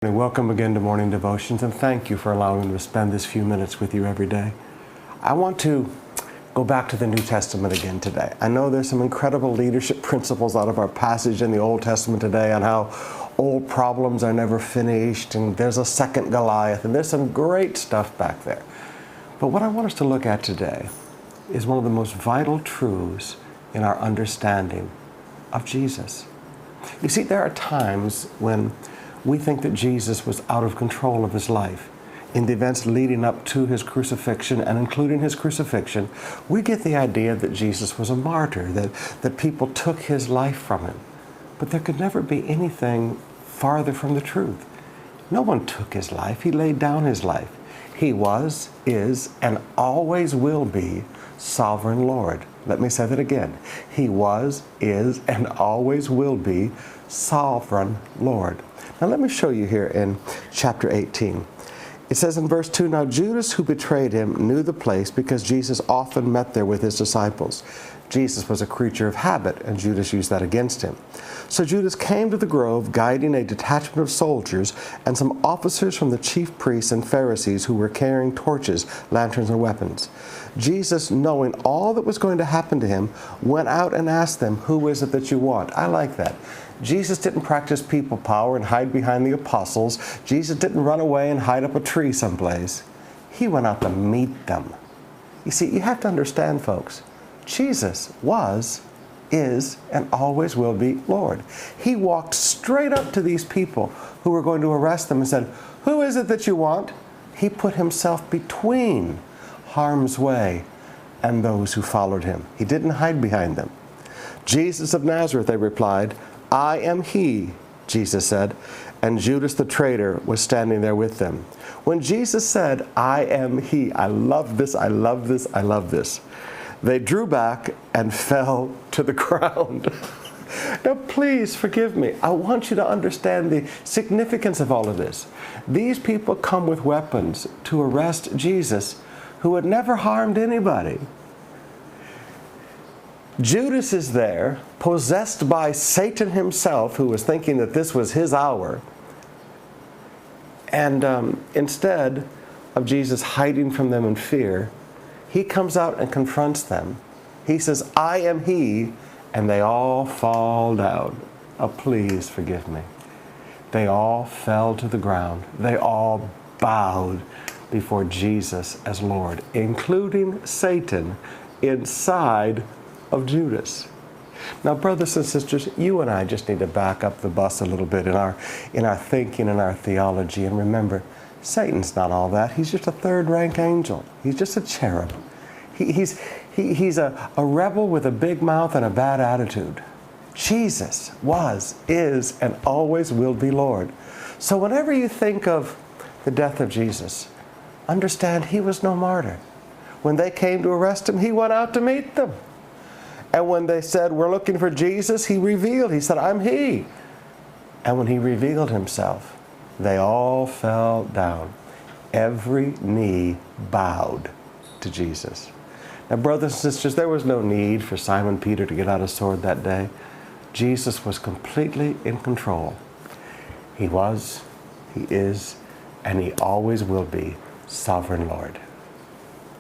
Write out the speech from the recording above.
And welcome again to Morning Devotions, and thank you for allowing me to spend this few minutes with you every day. I want to go back to the New Testament again today. I know there's some incredible leadership principles out of our passage in the Old Testament today on how old problems are never finished, and there's a second Goliath, and there's some great stuff back there. But what I want us to look at today is one of the most vital truths in our understanding of Jesus. You see, there are times when we think that Jesus was out of control of his life. In the events leading up to his crucifixion and including his crucifixion, we get the idea that Jesus was a martyr, that people took his life from him. But there could never be anything farther from the truth. No one took his life. He laid down his life. He was, is, and always will be sovereign Lord. Let me say that again. He was, is, and always will be sovereign Lord. Now let me show you here in chapter 18. It says in verse 2, "Now Judas, who betrayed him, knew the place because Jesus often met there with his disciples." Jesus was a creature of habit, and Judas used that against him. "So Judas came to the grove, guiding a detachment of soldiers and some officers from the chief priests and Pharisees who were carrying torches, lanterns, and weapons. Jesus, knowing all that was going to happen to him, went out and asked them, 'Who is it that you want?'" I like that. Jesus didn't practice people power and hide behind the apostles. Jesus didn't run away and hide up a tree someplace. He went out to meet them. You see, you have to understand, folks, Jesus was, is, and always will be Lord. He walked straight up to these people who were going to arrest them and said, "Who is it that you want?" He put himself between harm's way and those who followed him. He didn't hide behind them. "Jesus of Nazareth," they replied. "I am he," Jesus said, and Judas the traitor was standing there with them. When Jesus said, "I am he," I love this, I love this, I love this. They drew back and fell to the ground. Now, please forgive me. I want you to understand the significance of all of this. These people come with weapons to arrest Jesus, who had never harmed anybody. Judas is there, possessed by Satan himself, who was thinking that this was his hour. And instead of Jesus hiding from them in fear, he comes out and confronts them. He says, "I am he," and they all fall down. Oh, please forgive me. They all fell to the ground. They all bowed before Jesus as Lord, including Satan inside of Judas. Now, brothers and sisters, you and I just need to back up the bus a little bit in our thinking and our theology. And remember, Satan's not all that. He's just a third-rank angel. He's just a cherub. He's a rebel with a big mouth and a bad attitude. Jesus was, is, and always will be Lord. So whenever you think of the death of Jesus, understand he was no martyr. When they came to arrest him, he went out to meet them. And when they said, "We're looking for Jesus," he revealed. He said, "I'm he." And when he revealed himself, they all fell down. Every knee bowed to Jesus. Now, brothers and sisters, there was no need for Simon Peter to get out a sword that day. Jesus was completely in control. He was, he is, and he always will be sovereign Lord.